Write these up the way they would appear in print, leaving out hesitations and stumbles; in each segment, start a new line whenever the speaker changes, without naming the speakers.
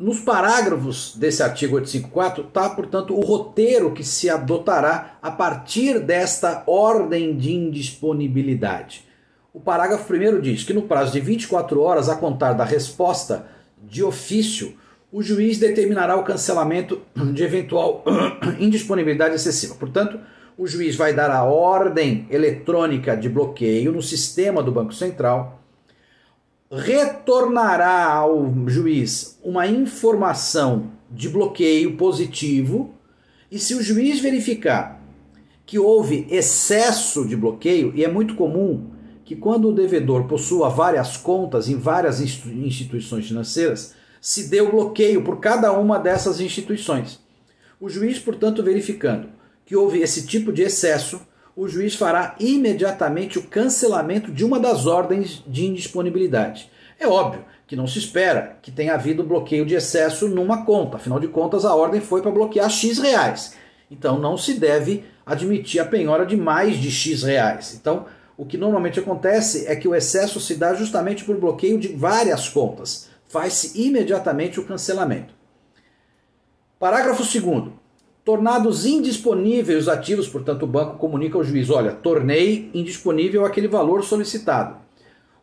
nos parágrafos desse artigo 854 está, portanto, o roteiro que se adotará a partir desta ordem de indisponibilidade. O parágrafo primeiro diz que no prazo de 24 horas a contar da resposta de ofício, o juiz determinará o cancelamento de eventual indisponibilidade excessiva. Portanto, o juiz vai dar a ordem eletrônica de bloqueio no sistema do Banco Central, retornará ao juiz uma informação de bloqueio positivo, e se o juiz verificar que houve excesso de bloqueio, e é muito comum que quando o devedor possua várias contas em várias instituições financeiras, se dê o bloqueio por cada uma dessas instituições. O juiz, portanto, verificando que houve esse tipo de excesso, o juiz fará imediatamente o cancelamento de uma das ordens de indisponibilidade. É óbvio que não se espera que tenha havido bloqueio de excesso numa conta, afinal de contas a ordem foi para bloquear X reais. Então não se deve admitir a penhora de mais de X reais. Então o que normalmente acontece é que o excesso se dá justamente por bloqueio de várias contas. Faz-se imediatamente o cancelamento. Parágrafo 2º. Tornados indisponíveis os ativos, portanto o banco comunica ao juiz, olha, tornei indisponível aquele valor solicitado.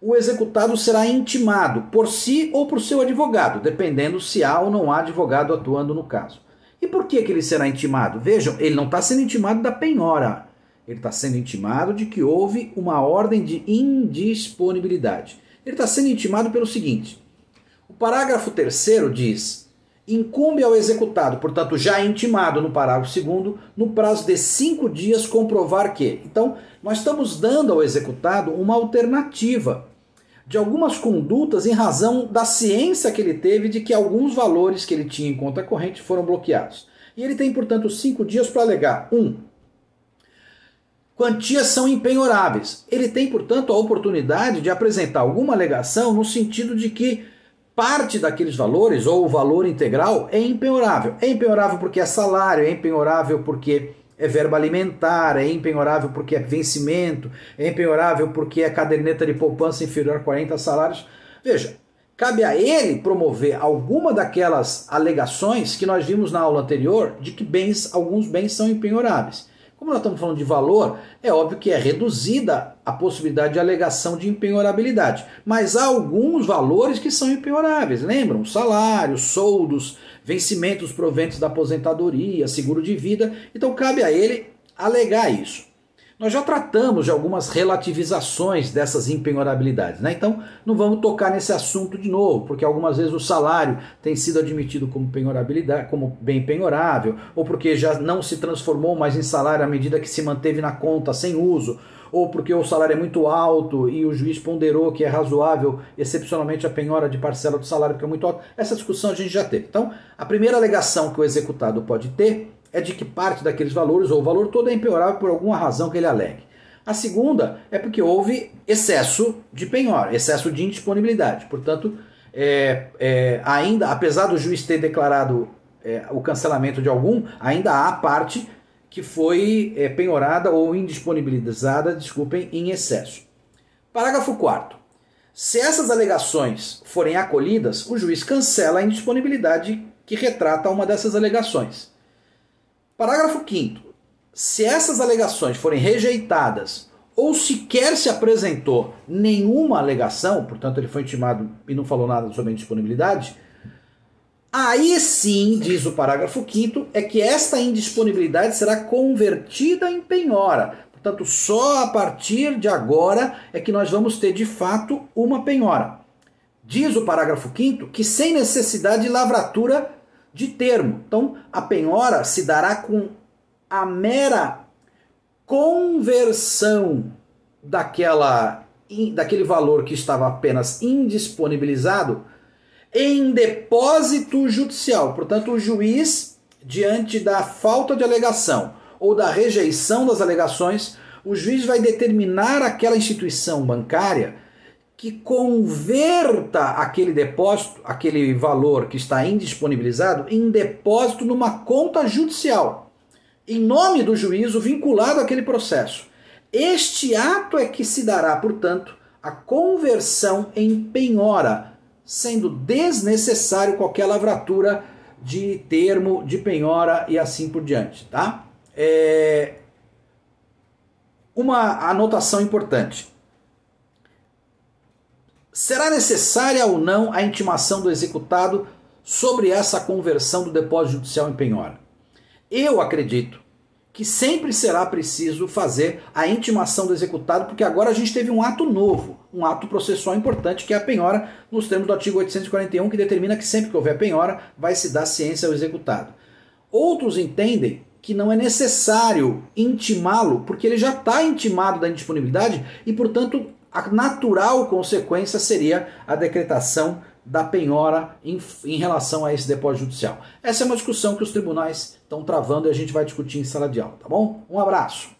O executado será intimado por si ou por seu advogado, dependendo se há ou não há advogado atuando no caso. E por que ele será intimado? Vejam, ele não está sendo intimado da penhora. Ele está sendo intimado de que houve uma ordem de indisponibilidade. Ele está sendo intimado pelo seguinte: o parágrafo 3º diz: incumbe ao executado, portanto já intimado no parágrafo 2º, no prazo de 5 dias comprovar que. Então, nós estamos dando ao executado uma alternativa de algumas condutas em razão da ciência que ele teve de que alguns valores que ele tinha em conta corrente foram bloqueados. E ele tem, portanto, 5 dias para alegar. 1. Quantias são impenhoráveis. Ele tem, portanto, a oportunidade de apresentar alguma alegação no sentido de que parte daqueles valores, ou o valor integral, é impenhorável. É impenhorável porque é salário, é impenhorável porque é verba alimentar, é impenhorável porque é vencimento, é impenhorável porque é caderneta de poupança inferior a 40 salários. Veja, cabe a ele promover alguma daquelas alegações que nós vimos na aula anterior de que alguns bens são impenhoráveis. Como nós estamos falando de valor, é óbvio que é reduzida a possibilidade de alegação de impenhorabilidade. Mas há alguns valores que são impenhoráveis. Lembram? Salários, soldos, vencimentos, proventos da aposentadoria, seguro de vida. Então cabe a ele alegar isso. Nós já tratamos de algumas relativizações dessas impenhorabilidades, né? Então não vamos tocar nesse assunto de novo, porque algumas vezes o salário tem sido admitido como penhorabilidade, como bem penhorável, ou porque já não se transformou mais em salário à medida que se manteve na conta sem uso, ou porque o salário é muito alto e o juiz ponderou que é razoável excepcionalmente a penhora de parcela do salário porque é muito alto. Essa discussão a gente já teve. Então a primeira alegação que o executado pode ter é de que parte daqueles valores, ou o valor todo, é impenhorável por alguma razão que ele alegue. A segunda é porque houve excesso de penhora, excesso de indisponibilidade. Portanto, ainda, apesar do juiz ter declarado o cancelamento de algum, ainda há parte que foi penhorada ou indisponibilizada, desculpem, em excesso. Parágrafo 4º. Se essas alegações forem acolhidas, o juiz cancela a indisponibilidade que retrata uma dessas alegações. Parágrafo 5º. Se essas alegações forem rejeitadas ou sequer se apresentou nenhuma alegação, portanto ele foi intimado e não falou nada sobre a indisponibilidade, aí sim, diz o parágrafo 5º, é que esta indisponibilidade será convertida em penhora. Portanto, só a partir de agora é que nós vamos ter de fato uma penhora. Diz o parágrafo 5º que sem necessidade de lavratura de termo. Então, a penhora se dará com a mera conversão daquele valor que estava apenas indisponibilizado em depósito judicial. Portanto, o juiz, diante da falta de alegação ou da rejeição das alegações, o juiz vai determinar àquela instituição bancária que converta aquele depósito, aquele valor que está indisponibilizado, em depósito numa conta judicial, em nome do juízo vinculado àquele processo. Este ato é que se dará, portanto, a conversão em penhora, sendo desnecessário qualquer lavratura de termo, de penhora e assim por diante, tá? Uma anotação importante. Será necessária ou não a intimação do executado sobre essa conversão do depósito judicial em penhora? Eu acredito que sempre será preciso fazer a intimação do executado, porque agora a gente teve um ato novo, um ato processual importante, que é a penhora, nos termos do artigo 841, que determina que sempre que houver penhora, vai se dar ciência ao executado. Outros entendem que não é necessário intimá-lo, porque ele já está intimado da indisponibilidade e, portanto, a natural consequência seria a decretação da penhora em relação a esse depósito judicial. Essa é uma discussão que os tribunais estão travando e a gente vai discutir em sala de aula, tá bom? Um abraço!